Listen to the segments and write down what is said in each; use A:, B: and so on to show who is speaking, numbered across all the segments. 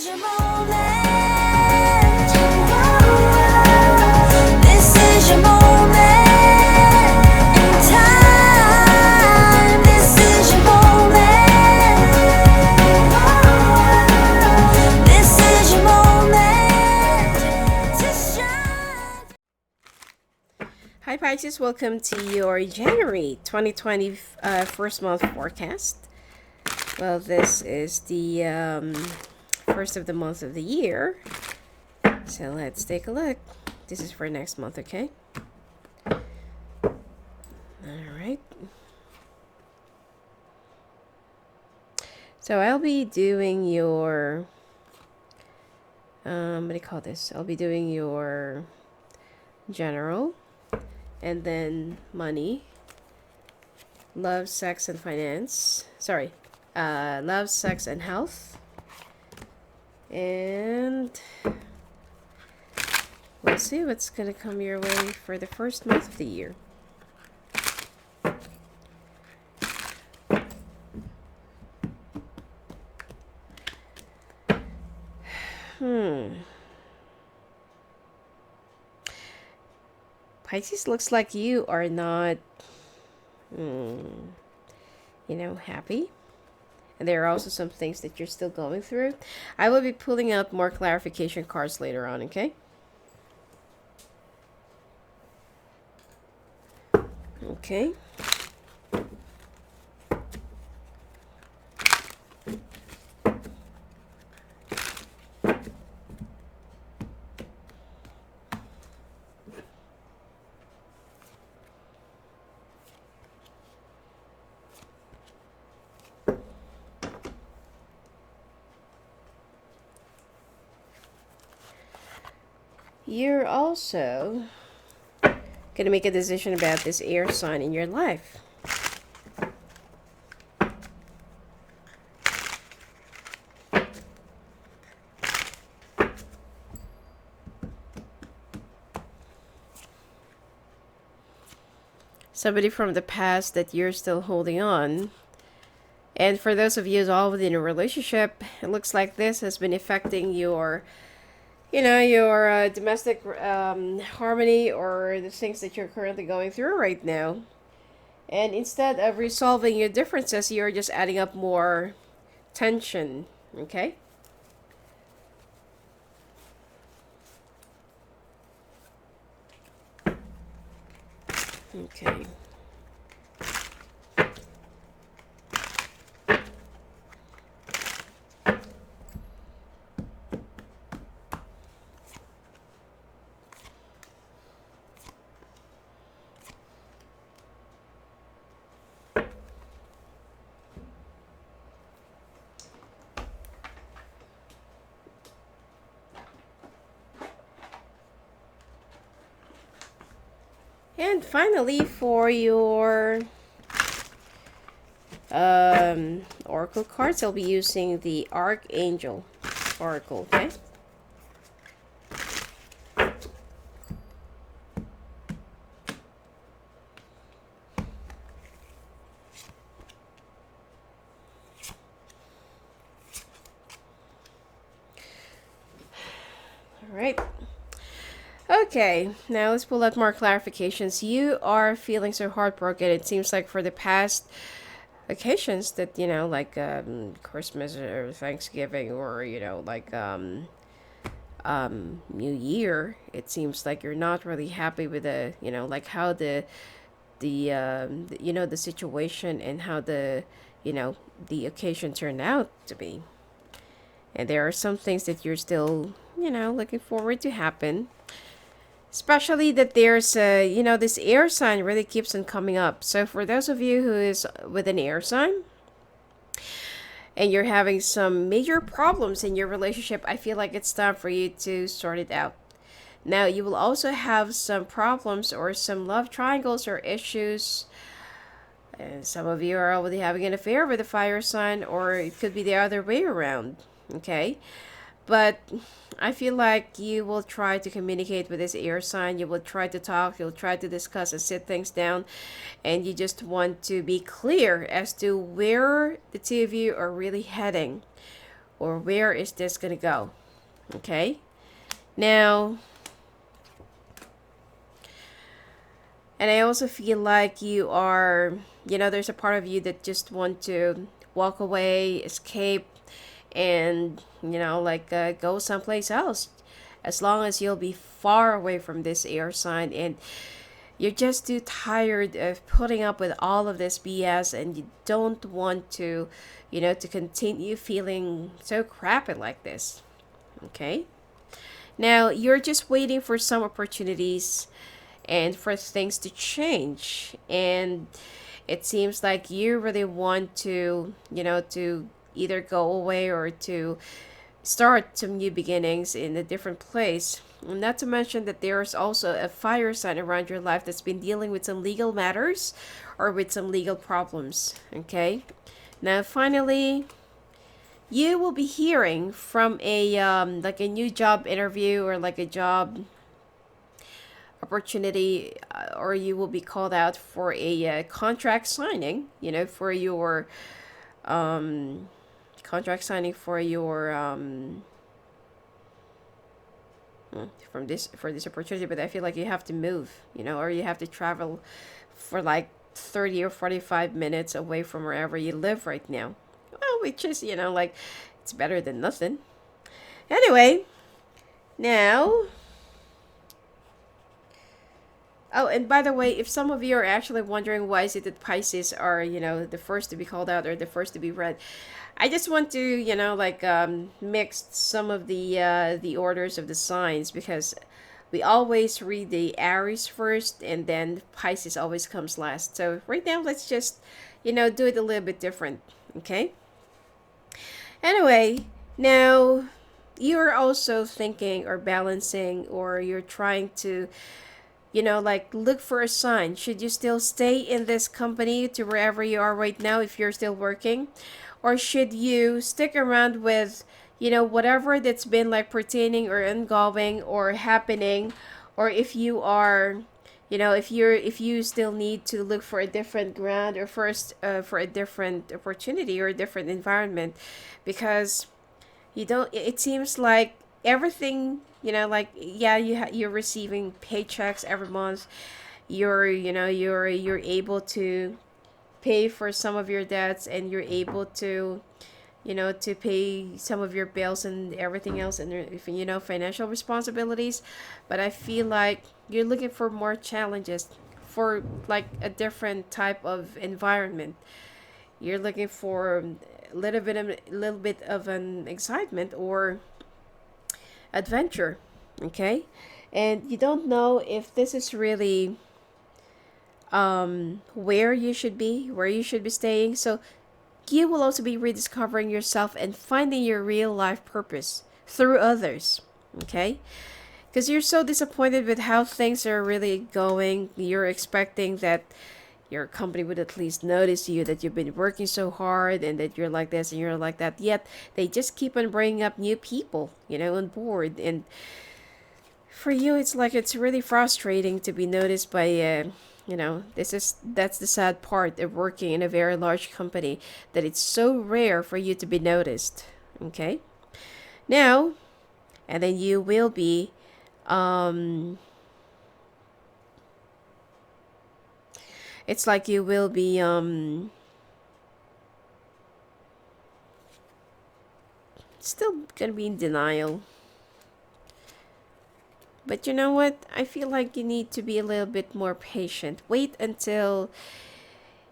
A: is your moment. This is your moment in time. This is your moment. This is your moment to shine.
B: Hi Pisces, welcome to your January 2020 first month forecast. Well, this is the first of the month of the year. So let's take a look. This is for next month, okay? Alright. So I'll be doing your what do you call this? I'll be doing your general, and then money, love, sex, and finance. Sorry, love, sex, and health. And we'll see what's gonna come your way for the first month of the year. Pisces, looks like you are not, happy. And there are also some things that you're still going through. I will be pulling out more clarification cards later on, okay? Okay. You're also going to make a decision about this air sign in your life. Somebody from the past that you're still holding on. And for those of you who's all within a relationship, it looks like this has been affecting your domestic harmony, or the things that you're currently going through right now. And instead of resolving your differences, you're just adding up more tension, okay? Okay. And finally, for your oracle cards, I'll be using the Archangel Oracle, okay? All right. Okay, now let's pull out more clarifications. You are feeling so heartbroken. It seems like for the past occasions that, like Christmas or Thanksgiving, or, New Year, it seems like you're not really happy with like how the situation and how the occasion turned out to be. And there are some things that you're still, looking forward to happen. Especially that there's this air sign really keeps on coming up. So for those of you who is with an air sign and you're having some major problems in your relationship, I feel like it's time for you to sort it out. Now, you will also have some problems or some love triangles or issues. And some of you are already having an affair with a fire sign, or it could be the other way around. Okay? But I feel like you will try to communicate with this air sign. You will try to talk. You'll try to discuss and sit things down. And you just want to be clear as to where the two of you are really heading. or where is this gonna go? Okay, now, and I also feel like you are, there's a part of you that just want to walk away, escape, and, go someplace else. As long as you'll be far away from this air sign, and you're just too tired of putting up with all of this BS, and you don't want to, to continue feeling so crappy like this. Okay? Now, you're just waiting for some opportunities and for things to change. And it seems like you really want to, to either go away or to start some new beginnings in a different place. And not to mention that there's also a fire sign around your life that's been dealing with some legal matters or with some legal problems. Okay? Now, finally, you will be hearing from a like a new job interview or like a job opportunity, or you will be called out for a contract signing, for your contract signing for your for this opportunity. But I feel like you have to move, or you have to travel for like 30 or 45 minutes away from wherever you live right now. Well, which is, like, it's better than nothing. Anyway, now, oh, and by the way, if some of you are actually wondering why is it that Pisces are, the first to be called out or the first to be read, I just want to, mix some of the orders of the signs, because we always read the Aries first and then Pisces always comes last. So right now, let's just, do it a little bit different, okay? Anyway, now you're also thinking or balancing, or you're trying to, look for a sign. Should you still stay in this company to wherever you are right now if you're still working? Or should you stick around with, whatever that's been like pertaining or ongoing or happening? Or if you are, if you still need to look for a different ground, or first for a different opportunity or a different environment, because you don't, it seems like everything, yeah, you're receiving paychecks every month. You're able to pay for some of your debts, and you're able to, to pay some of your bills and everything else, and financial responsibilities. But I feel like you're looking for more challenges, for like a different type of environment. You're looking for little bit of an excitement or adventure. Okay? And you don't know if this is really where you should be staying. So you will also be rediscovering yourself and finding your real life purpose through others. Okay? Because you're so disappointed with how things are really going. You're expecting that your company would at least notice you, that you've been working so hard and that you're like this and you're like that. Yet they just keep on bringing up new people, on board. And for you, it's like it's really frustrating to be noticed by, that's the sad part of working in a very large company, that it's so rare for you to be noticed. Okay? Now, and then you will be, it's like you will be, still gonna be in denial. But you know what? I feel like you need to be a little bit more patient. Wait until,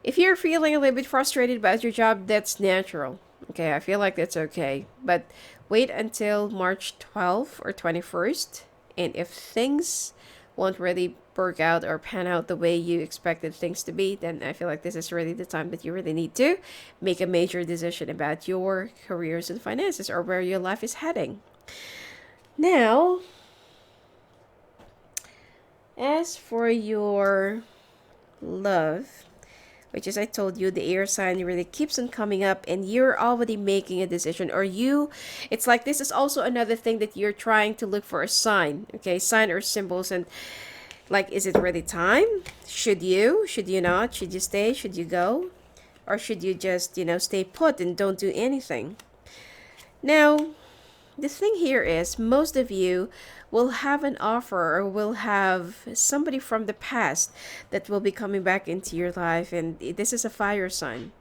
B: if you're feeling a little bit frustrated about your job, that's natural. Okay, I feel like that's okay. But wait until March 12th or 21st. And if things won't really work out or pan out the way you expected things to be, then I feel like this is really the time that you really need to make a major decision about your careers and finances, or where your life is heading. Now, as for your love, which, as I told you, the air sign really keeps on coming up, and you're already making a decision, or it's like this is also another thing that you're trying to look for a sign, okay, sign or symbols, and like, is it really time? Should you not? Should you stay? Should you go? Or should you just, stay put and don't do anything? Now, the thing here is most of you will have an offer or will have somebody from the past that will be coming back into your life, and this is a fire sign.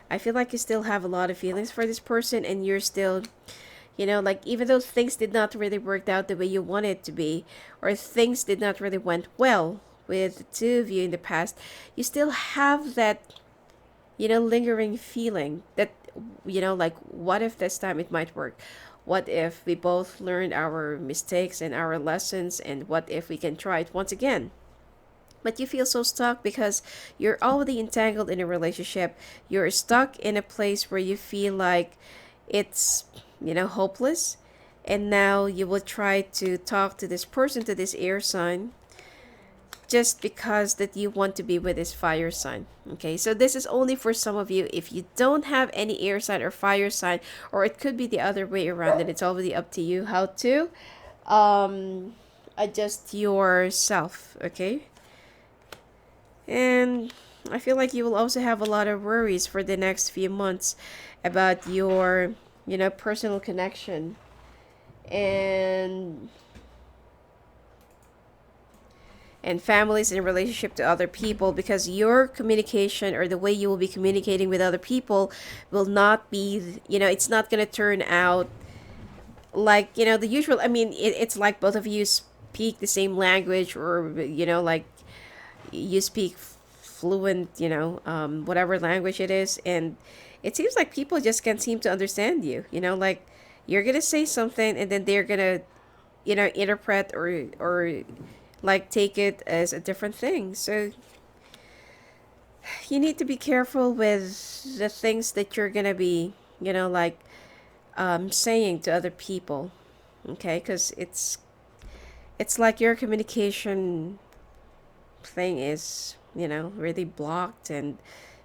B: I feel like you still have a lot of feelings for this person, and you're still, like, even though things did not really work out the way you wanted it to be, or things did not really went well with the two of you in the past, you still have that, lingering feeling that, like, what if this time it might work? What if we both learned our mistakes and our lessons, and what if we can try it once again? But you feel so stuck because you're already entangled in a relationship. You're stuck in a place where you feel like it's, hopeless. And now you will try to talk to this person, to this air sign, just because that you want to be with this fire sign. Okay, so this is only for some of you. If you don't have any air sign or fire sign, or it could be the other way around, and it's already up to you how to adjust yourself. Okay, and I feel like you will also have a lot of worries for the next few months about your, personal connection, and families in relationship to other people, because your communication or the way you will be communicating with other people will not be, it's not going to turn out like, the usual. I mean, it's like both of you speak the same language, or, like, you speak fluent, whatever language it is. And it seems like people just can't seem to understand you, like, you're going to say something, and then they're going to, interpret or like take it as a different thing. So you need to be careful with the things that you're gonna be, like, saying to other people. Okay, because it's like your communication thing is, really blocked, and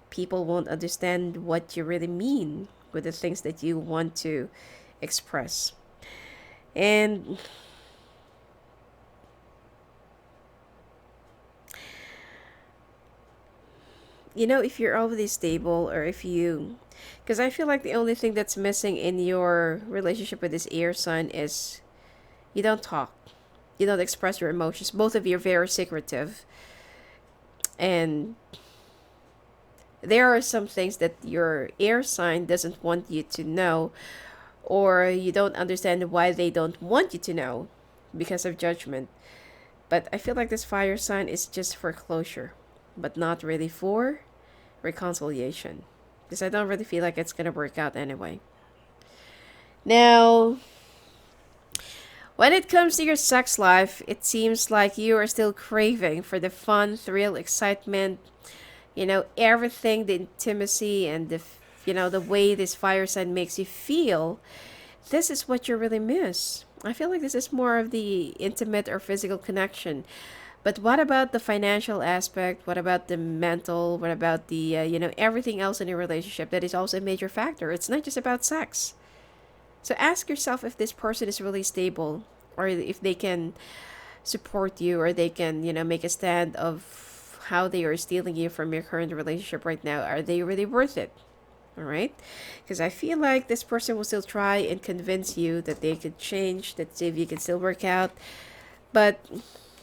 B: people won't understand what you really mean with the things that you want to express. And if you're already stable, or if you, because I feel like the only thing that's missing in your relationship with this air sign is you don't talk, you don't express your emotions. Both of you are very secretive, and there are some things that your air sign doesn't want you to know, or you don't understand why they don't want you to know because of judgment. But I feel like this fire sign is just for closure, but not really for reconciliation, because I don't really feel like it's going to work out anyway. Now, when it comes to your sex life, it seems like you are still craving for the fun, thrill, excitement, everything, the intimacy, and the way this fire sign makes you feel. This is what you really miss. I feel like this is more of the intimate or physical connection. But what about the financial aspect? What about the mental? What about the, everything else in your relationship that is also a major factor? It's not just about sex. So ask yourself if this person is really stable, or if they can support you, or they can, make a stand of how they are stealing you from your current relationship right now. Are they really worth it? All right, because I feel like this person will still try and convince you that they could change, that if you can still work out. But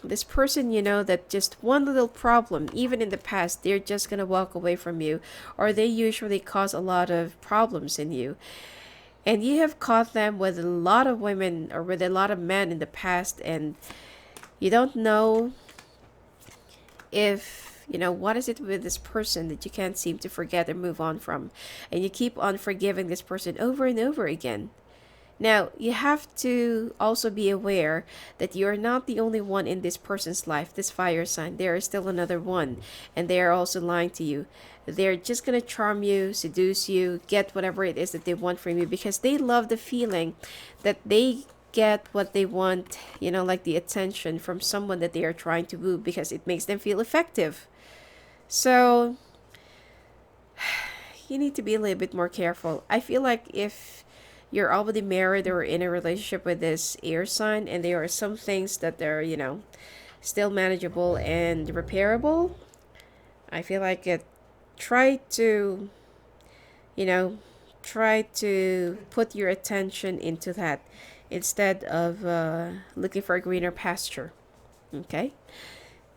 B: this person, that just one little problem, even in the past, they're just gonna walk away from you, or they usually cause a lot of problems in you. And you have caught them with a lot of women or with a lot of men in the past, and you don't know if, what is it with this person that you can't seem to forget or move on from, and you keep on forgiving this person over and over again. Now, you have to also be aware that you're not the only one in this person's life, this fire sign. There is still another one, and they are also lying to you. They're just going to charm you, seduce you, get whatever it is that they want from you, because they love the feeling that they get what they want, like the attention from someone that they are trying to woo, because it makes them feel effective. So, you need to be a little bit more careful. I feel like if you're already married or in a relationship with this air sign, and there are some things that are, still manageable and repairable, I feel like it try to, you know, try to put your attention into that instead of looking for a greener pasture. Okay?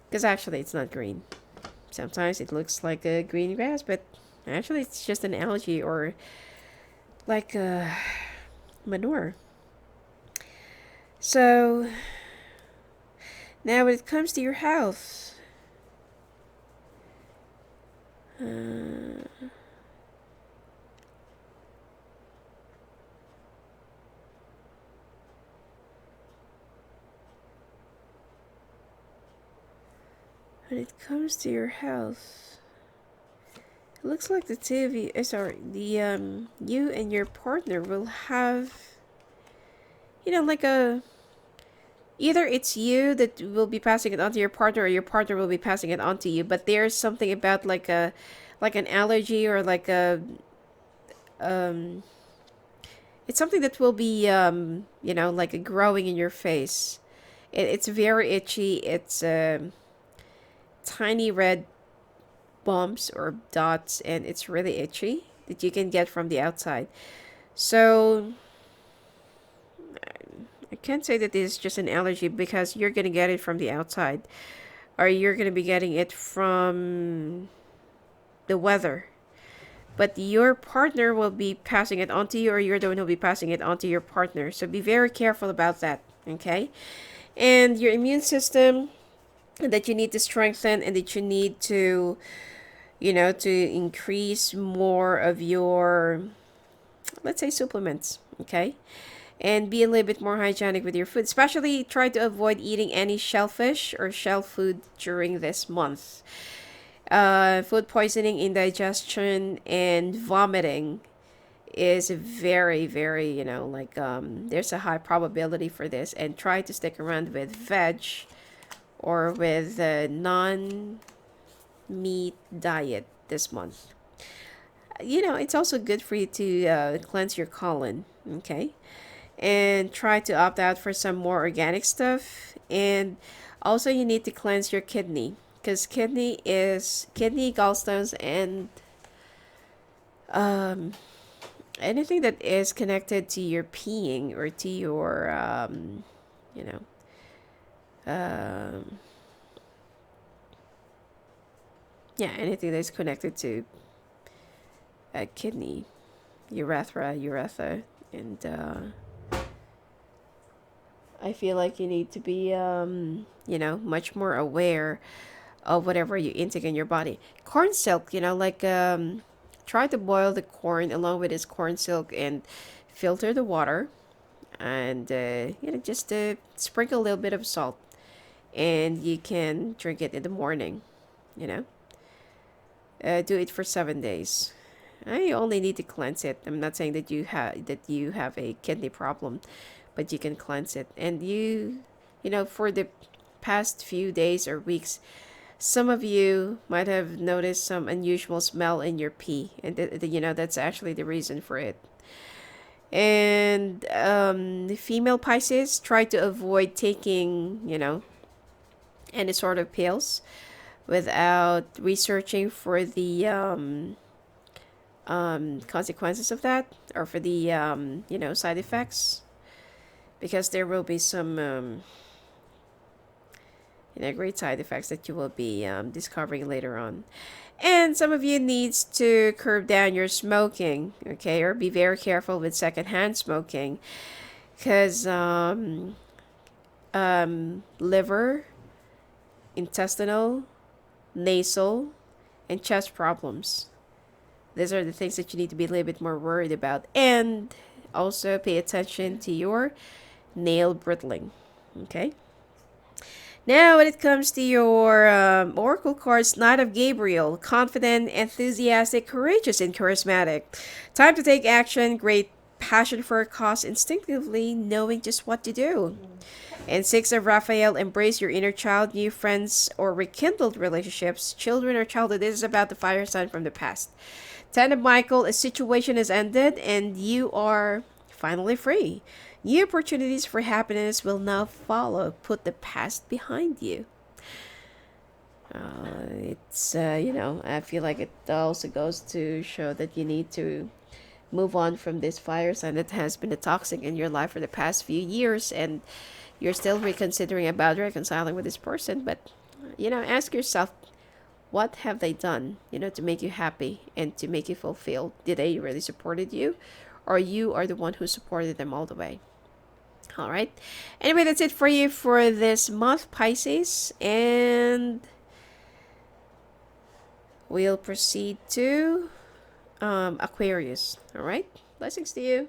B: Because actually, it's not green. Sometimes it looks like a green grass, but actually, it's just an algae or like manure. So, now when it comes to your health, when it comes to your health, it looks like the two of you, you and your partner will have, like either it's you that will be passing it on to your partner or your partner will be passing it on to you, but there's something about like an allergy or like um, it's something that will be, like a growing in your face. It's very itchy. It's tiny red bumps or dots, and it's really itchy that you can get from the outside. So I can't say that this is just an allergy because you're going to get it from the outside, or you're going to be getting it from the weather. But your partner will be passing it on to you, or you're the one who'll be passing it on to your partner. So be very careful about that, okay? And your immune system that you need to strengthen, and that you need to, to increase more of your, let's say, supplements, okay? And be a little bit more hygienic with your food. Especially try to avoid eating any shellfish or shell food during this month. Food poisoning, indigestion, and vomiting is very, very, there's a high probability for this. And try to stick around with veg or with a non-meat diet this month. It's also good for you to cleanse your colon, okay? And try to opt out for some more organic stuff. And also you need to cleanse your kidney, because kidney, gallstones, and anything that is connected to your peeing or to your you know yeah, anything that's connected to a kidney, urethra, and I feel like you need to be, much more aware of whatever you intake in your body. Corn silk, try to boil the corn along with this corn silk and filter the water, and just sprinkle a little bit of salt, and you can drink it in the morning. You know, do it for 7 days. I only need to cleanse it. I'm not saying that you have a kidney problem, but you can cleanse it. And for the past few days or weeks, some of you might have noticed some unusual smell in your pee, and that's actually the reason for it. And the female Pisces, try to avoid taking any sort of pills without researching for the consequences of that, or for the side effects, because there will be some great side effects that you will be discovering later on. And some of you needs to curb down your smoking, okay, or be very careful with secondhand smoking, because liver, intestinal, nasal, and chest problems. These are the things that you need to be a little bit more worried about. And also pay attention to your nail brittling. Okay? Now, when it comes to your oracle cards, Knight of Gabriel, confident, enthusiastic, courageous, and charismatic. Time to take action, great passion for a cause, instinctively knowing just what to do. And Six of Raphael, embrace your inner child, new friends, or rekindled relationships, children or childhood. This is about the fire sign from the past. Ten of Michael, a situation has ended and you are finally free. New opportunities for happiness will now follow. Put the past behind you. I feel like it also goes to show that you need to move on from this fire sign that has been a toxic in your life for the past few years, and you're still reconsidering about reconciling with this person. But ask yourself, what have they done, to make you happy and to make you fulfilled? Did they really supported you, or you are the one who supported them all the way? All right. Anyway, that's it for you for this month, Pisces, and we'll proceed to Aquarius. All right. Blessings to you.